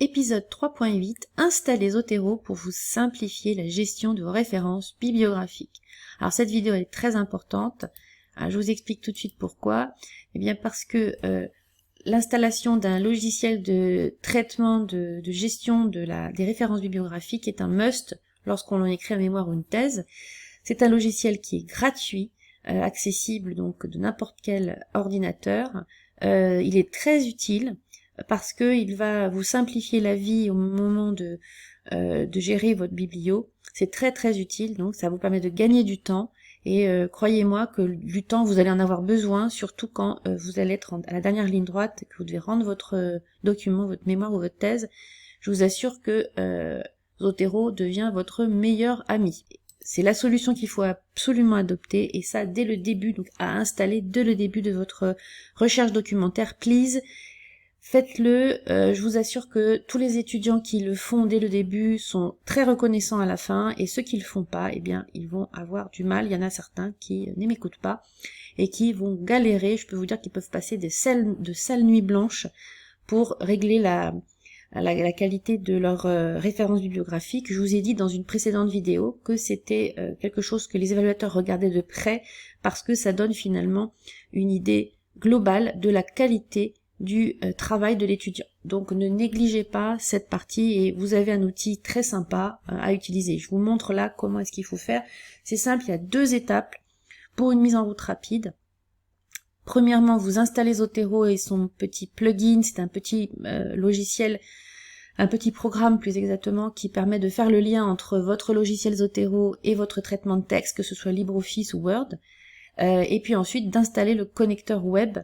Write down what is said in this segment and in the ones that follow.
Épisode 3.8, installez Zotero pour vous simplifier la gestion de vos références bibliographiques. Alors cette vidéo est très importante, je vous explique tout de suite pourquoi. Eh bien parce que l'installation d'un logiciel de traitement de gestion des références bibliographiques est un must lorsqu'on écrit un mémoire ou une thèse. C'est un logiciel qui est gratuit, accessible donc de n'importe quel ordinateur. Il est très utile parce que il va vous simplifier la vie au moment de gérer votre biblio. C'est très très utile, donc ça vous permet de gagner du temps, et croyez-moi que du temps vous allez en avoir besoin, surtout quand vous allez être à la dernière ligne droite et que vous devez rendre votre document, votre mémoire ou votre thèse. Je vous assure que Zotero devient votre meilleur ami. C'est la solution qu'il faut absolument adopter, et ça dès le début, donc à installer dès le début de votre recherche documentaire, please. Faites-le, je vous assure que tous les étudiants qui le font dès le début sont très reconnaissants à la fin, et ceux qui le font pas, eh bien, ils vont avoir du mal. Il y en a certains qui ne m'écoutent pas et qui vont galérer. Je peux vous dire qu'ils peuvent passer de sales nuits blanches pour régler la qualité de leur référence bibliographique. Je vous ai dit dans une précédente vidéo que c'était quelque chose que les évaluateurs regardaient de près, parce que ça donne finalement une idée globale de la qualité du travail de l'étudiant. Donc ne négligez pas cette partie, et vous avez un outil très sympa à utiliser. Je vous montre là comment est-ce qu'il faut faire. C'est simple, il y a 2 étapes pour une mise en route rapide. Premièrement, vous installez Zotero et son petit plugin. C'est un petit logiciel, un petit programme plus exactement, qui permet de faire le lien entre votre logiciel Zotero et votre traitement de texte, que ce soit LibreOffice ou Word. Et puis ensuite d'installer le connecteur web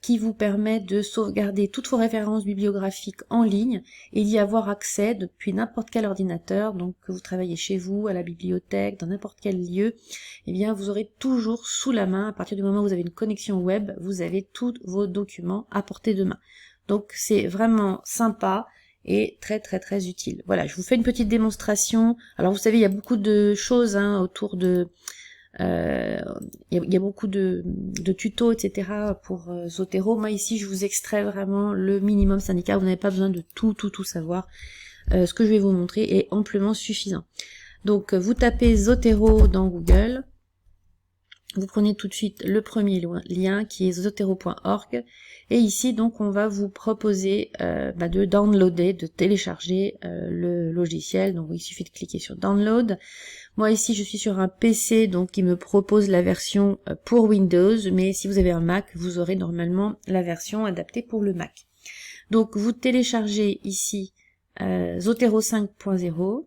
qui vous permet de sauvegarder toutes vos références bibliographiques en ligne et d'y avoir accès depuis n'importe quel ordinateur. Donc que vous travaillez chez vous, à la bibliothèque, dans n'importe quel lieu, eh bien vous aurez toujours sous la main, à partir du moment où vous avez une connexion web, vous avez tous vos documents à portée de main. Donc c'est vraiment sympa et très très très utile. Voilà, je vous fais une petite démonstration. Alors vous savez, il y a beaucoup de choses autour de... il y a beaucoup de tutos, etc. pour Zotero. Moi ici je vous extrais vraiment le minimum syndical. Vous n'avez pas besoin de tout savoir. Ce que je vais vous montrer est amplement suffisant. Donc vous tapez Zotero dans Google, vous prenez tout de suite le premier lien qui est zotero.org, et ici donc on va vous proposer de downloader, de télécharger le logiciel. Donc il suffit de cliquer sur download. Moi ici je suis sur un PC, donc il me propose la version pour Windows, mais si vous avez un Mac, vous aurez normalement la version adaptée pour le Mac. Donc vous téléchargez ici Zotero 5.0,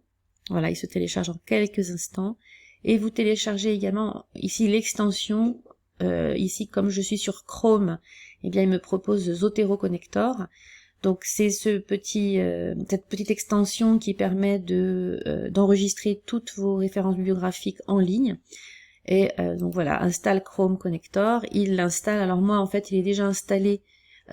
voilà, il se télécharge en quelques instants, et vous téléchargez également ici l'extension, ici comme je suis sur Chrome, eh bien il me propose Zotero Connector. Donc c'est cette petite extension qui permet d'enregistrer toutes vos références bibliographiques en ligne. Et donc voilà, installe Chrome Connector, il l'installe. Alors moi en fait il est déjà installé,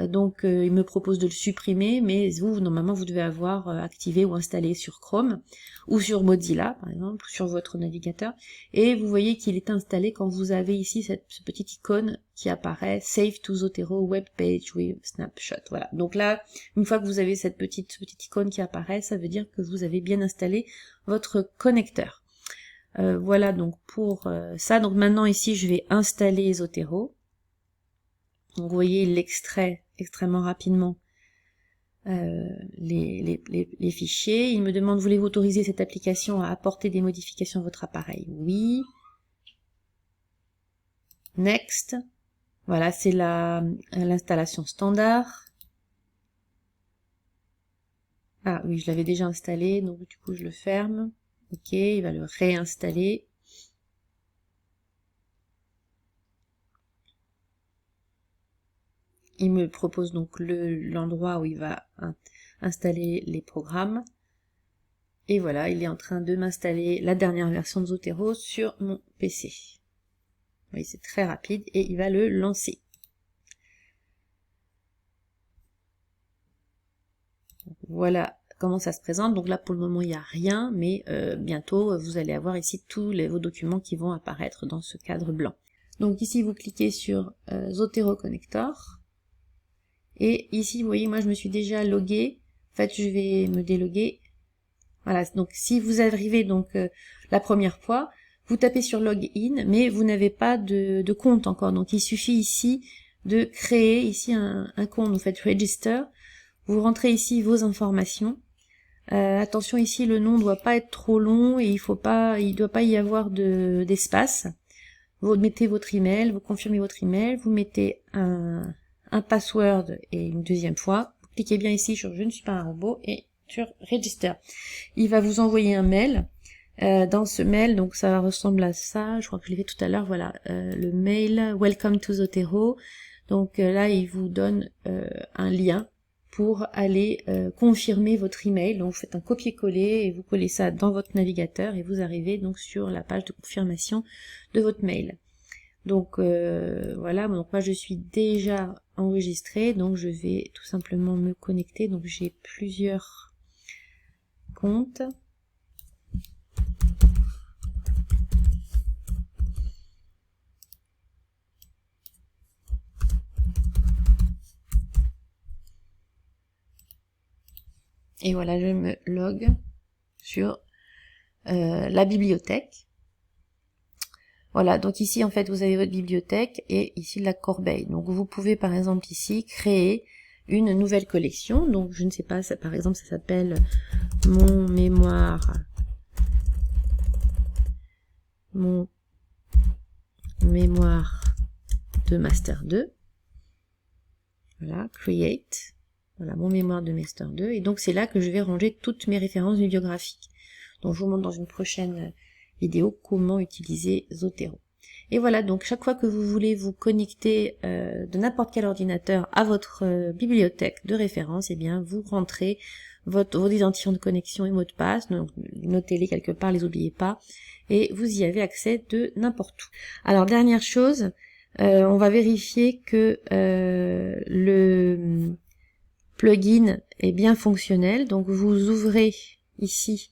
donc il me propose de le supprimer, mais vous normalement vous devez avoir activé ou installé sur Chrome ou sur Mozilla par exemple, sur votre navigateur, et vous voyez qu'il est installé quand vous avez ici ce petit icône qui apparaît, Save to Zotero Web Page with Snapshot. Voilà, donc là une fois que vous avez cette petite icône qui apparaît, ça veut dire que vous avez bien installé votre connecteur. Voilà donc pour ça. Donc maintenant ici je vais installer Zotero. Donc vous voyez, il extrait extrêmement rapidement les fichiers. Il me demande, voulez-vous autoriser cette application à apporter des modifications à votre appareil? Oui. Next. Voilà, c'est l'installation standard. Ah oui, je l'avais déjà installé, donc du coup je le ferme. Ok, il va le réinstaller. Il me propose donc l'endroit où il va installer les programmes. Et voilà, il est en train de m'installer la dernière version de Zotero sur mon PC. Vous voyez, c'est très rapide, et il va le lancer. Voilà comment ça se présente. Donc là pour le moment il n'y a rien, mais bientôt vous allez avoir ici tous vos documents qui vont apparaître dans ce cadre blanc. Donc ici vous cliquez sur Zotero Connector. Et ici, vous voyez, moi je me suis déjà logué En fait, je vais me déloguer. Voilà, donc si vous arrivez donc la première fois, vous tapez sur Login, mais vous n'avez pas de compte encore. Donc il suffit ici de créer ici un compte. Vous faites Register, vous rentrez ici vos informations. Attention ici, le nom ne doit pas être trop long et il doit pas y avoir d'espace. Vous mettez votre email, vous confirmez votre email, vous mettez un password et une deuxième fois. Vous cliquez bien ici sur Je ne suis pas un robot et sur Register. Il va vous envoyer un mail. Dans ce mail, donc ça ressemble à ça, je crois que je l'ai fait tout à l'heure, voilà, le mail Welcome to Zotero. Donc là, il vous donne un lien pour aller confirmer votre email. Donc vous faites un copier-coller et vous collez ça dans votre navigateur et vous arrivez donc sur la page de confirmation de votre mail. Donc voilà, donc moi je suis déjà enregistrée, donc je vais tout simplement me connecter. Donc j'ai plusieurs comptes. Et voilà, je me log sur la bibliothèque. Voilà, donc ici en fait vous avez votre bibliothèque et ici la corbeille. Donc vous pouvez par exemple ici créer une nouvelle collection. Donc je ne sais pas, ça, par exemple ça s'appelle mon mémoire de Master 2. Voilà, Create. Voilà, mon mémoire de Master 2. Et donc c'est là que je vais ranger toutes mes références bibliographiques. Donc je vous montre dans une prochaine vidéo comment utiliser Zotero. Et voilà, donc chaque fois que vous voulez vous connecter de n'importe quel ordinateur à votre bibliothèque de référence, eh bien vous rentrez vos identifiants de connexion et mots de passe, donc notez-les quelque part, les oubliez pas, et vous y avez accès de n'importe où. Alors dernière chose, on va vérifier que le plugin est bien fonctionnel. Donc vous ouvrez ici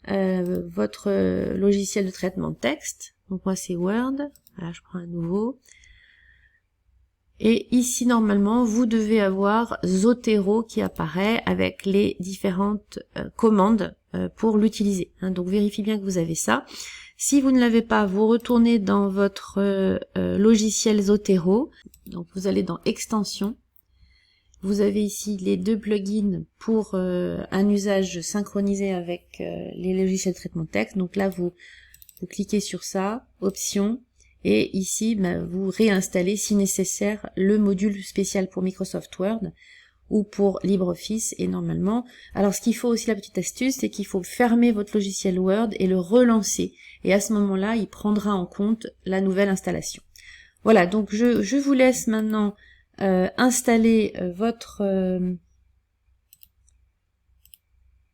votre logiciel de traitement de texte. Donc moi c'est Word. Voilà, je prends un nouveau. Et ici normalement vous devez avoir Zotero qui apparaît avec les différentes commandes pour l'utiliser. Hein, donc vérifiez bien que vous avez ça. Si vous ne l'avez pas, vous retournez dans votre logiciel Zotero. Donc vous allez dans Extensions. Vous avez ici les deux plugins pour un usage synchronisé avec les logiciels de traitement de texte. Donc là, vous cliquez sur ça, Options, et ici, vous réinstallez si nécessaire le module spécial pour Microsoft Word ou pour LibreOffice. Et normalement, alors ce qu'il faut aussi, la petite astuce, c'est qu'il faut fermer votre logiciel Word et le relancer. Et à ce moment-là, il prendra en compte la nouvelle installation. Voilà, donc je vous laisse maintenant installer votre...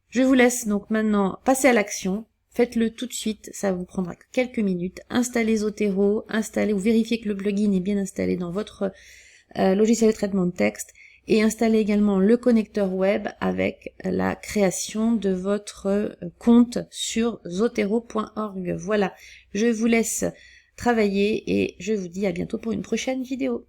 Je vous laisse donc maintenant passer à l'action. Faites-le tout de suite, ça vous prendra que quelques minutes. Installez Zotero, installez ou vérifiez que le plugin est bien installé dans votre logiciel de traitement de texte et installez également le connecteur web avec la création de votre compte sur zotero.org. Voilà, je vous laisse travailler et je vous dis à bientôt pour une prochaine vidéo.